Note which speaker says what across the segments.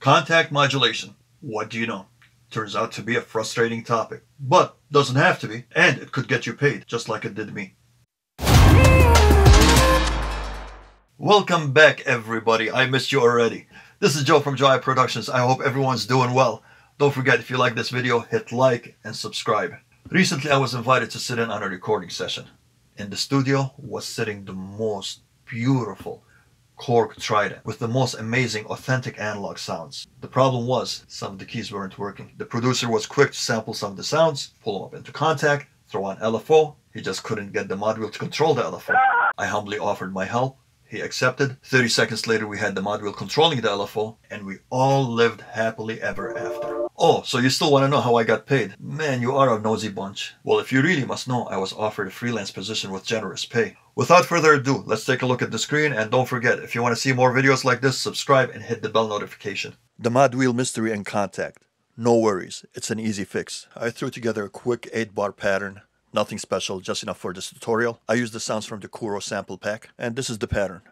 Speaker 1: Contact modulation. What do you know? Turns out to be a frustrating topic, but doesn't have to be, and it could get you paid, just like it did me. Welcome back, everybody. I missed you already. This is Joe from Joy Productions. I hope everyone's doing well. Don't forget, if you like this video, hit like and subscribe. Recently, I was invited to sit in on a recording session. In the studio was sitting the most beautiful Korg Trident with the most amazing authentic analog sounds. The problem was some of the keys weren't working. The producer was quick to sample some of the sounds, pull them up into Kontakt, throw on LFO. He just couldn't get the module to control the LFO. I humbly offered my help. He accepted. 30 seconds later, we had the module controlling the LFO, and we all lived happily ever after. Oh, so you still want to know how I got paid? Man, you are a nosy bunch. Well, if you really must know, I was offered a freelance position with generous pay. Without further ado, let's take a look at the screen, and don't forget, if you want to see more videos like this, subscribe and hit the bell notification. The mod wheel mystery in Kontakt. No worries, it's an easy fix. I threw together a quick 8-bar pattern. Nothing special, just enough for this tutorial. I used the sounds from the Kuro sample pack, and this is the pattern.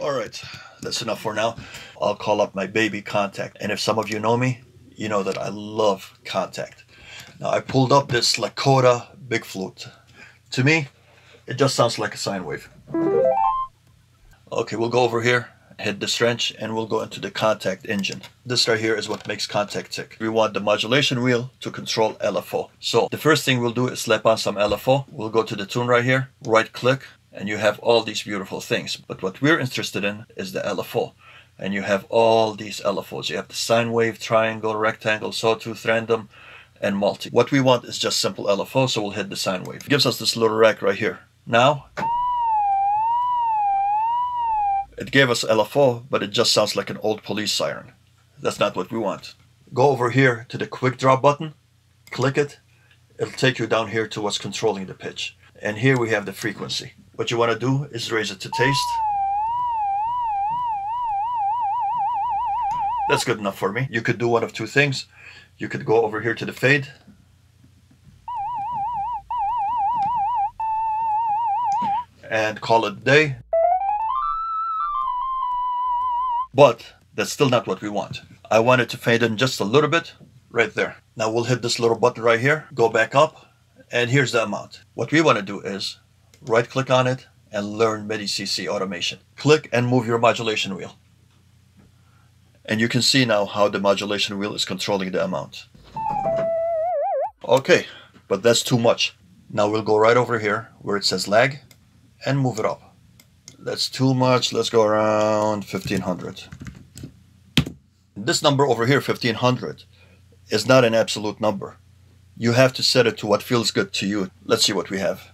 Speaker 1: Alright, that's enough for now. I'll call up my baby Kontakt, and if some of you know me, you know that I love Kontakt. Now I pulled up this Lakota Big Flute. To me, it just sounds like a sine wave. Okay, we'll go over here, hit this wrench, and we'll go into the Kontakt engine. This right here is what makes Kontakt tick. We want the modulation wheel to control LFO. So the first thing we'll do is slap on some LFO. We'll go to the tune right here, right click, and you have all these beautiful things. But what we're interested in is the LFO. And you have all these LFOs. You have the sine wave, triangle, rectangle, sawtooth, random, and multi. What we want is just simple LFO, so we'll hit the sine wave. It gives us this little rack right here. Now, it gave us LFO, but it just sounds like an old police siren. That's not what we want. Go over here to the quick drop button, click it. It'll take you down here to what's controlling the pitch. And here we have the frequency. What you want to do is raise it to taste. That's good enough for me. You could do one of two things. You could go over here to the fade. And call it a day. But that's still not what we want. I want it to fade in just a little bit right there. Now we'll hit this little button right here, go back up, and here's the amount. What we want to do is right click on it and learn MIDI CC automation. Click and move your modulation wheel. And you can see now how the modulation wheel is controlling the amount. Okay, but that's too much. Now we'll go right over here where it says lag and move it up. That's too much. Let's go around 1500. This number over here, 1500, is not an absolute number. You have to set it to what feels good to you. Let's see what we have.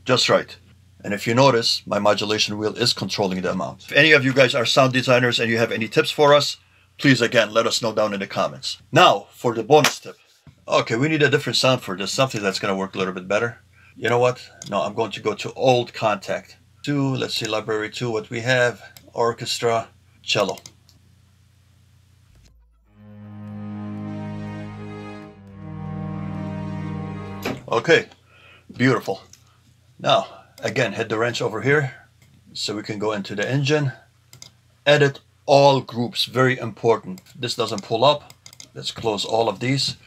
Speaker 1: Just right. And if you notice, my modulation wheel is controlling the amount. If any of you guys are sound designers and you have any tips for us, please again let us know down in the comments. Now for the bonus tip. Okay, we need a different sound for this, something that's going to work a little bit better. You know what? No, I'm going to go to old Kontakt. Let's see, library 2, what we have, orchestra, cello. Okay, beautiful. Now, again, hit the wrench over here so we can go into the engine. Edit all groups, very important. This doesn't pull up. Let's close all of these.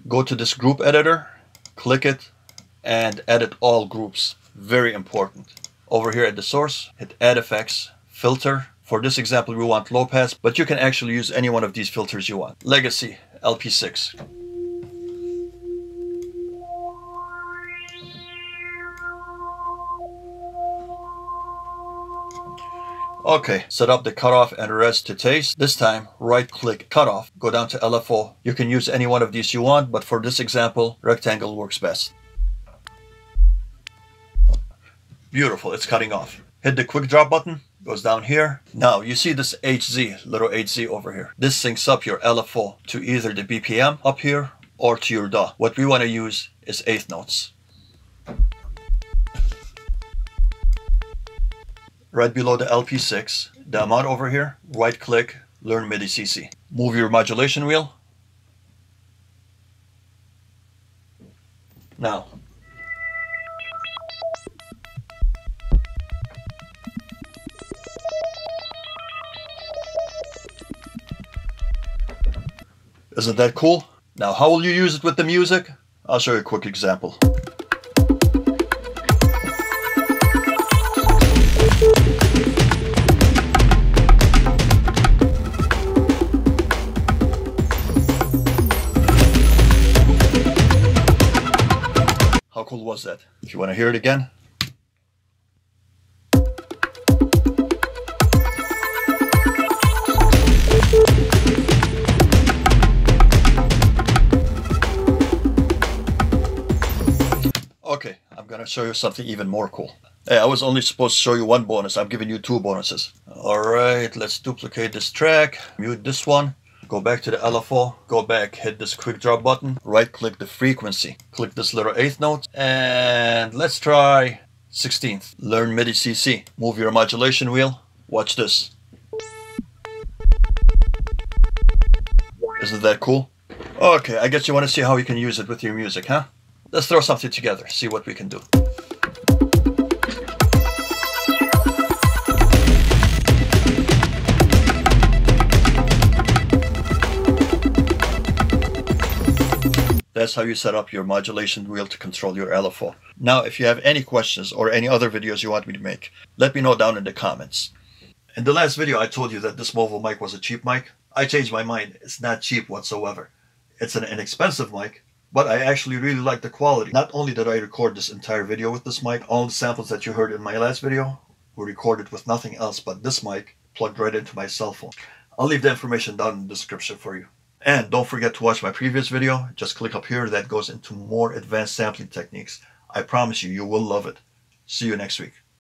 Speaker 1: Go to this group editor, click it, and edit all groups. Very important. Over here at the source, hit add effects, filter. For this example, we want low pass, but you can actually use any one of these filters you want. Legacy, LP6. Okay, set up the cutoff and res to taste. This time, right click cutoff, go down to LFO. You can use any one of these you want, but for this example, rectangle works best. Beautiful, it's cutting off. Hit the quick drop button, goes down here. Now you see this HZ, little HZ over here. This syncs up your LFO to either the BPM up here or to your DAW. What we want to use is eighth notes. right below the LP6, the amount over here, right click, learn MIDI CC. Move your modulation wheel. Now, isn't that cool? Now, how will you use it with the music? I'll show you a quick example. How cool was that? If you want to hear it again. Okay, I'm gonna show you something even more cool. Hey, I was only supposed to show you one bonus. I'm giving you two bonuses. Alright, let's duplicate this track, mute this one, go back to the LFO, go back, hit this quick drop button, right click the frequency, click this little 8th note, and let's try 16th. Learn MIDI CC. Move your modulation wheel, watch this. Isn't that cool? Okay, I guess you want to see how you can use it with your music, huh? Let's throw something together, see what we can do. That's how you set up your modulation wheel to control your LFO. Now, if you have any questions or any other videos you want me to make, let me know down in the comments. In the last video, I told you that this Movo mic was a cheap mic. I changed my mind. It's not cheap whatsoever. It's an inexpensive mic, but I actually really like the quality. Not only did I record this entire video with this mic, all the samples that you heard in my last video were recorded with nothing else but this mic plugged right into my cell phone. I'll leave the information down in the description for you. And don't forget to watch my previous video. Just click up here. That goes into more advanced sampling techniques. I promise you, you will love it. See you next week.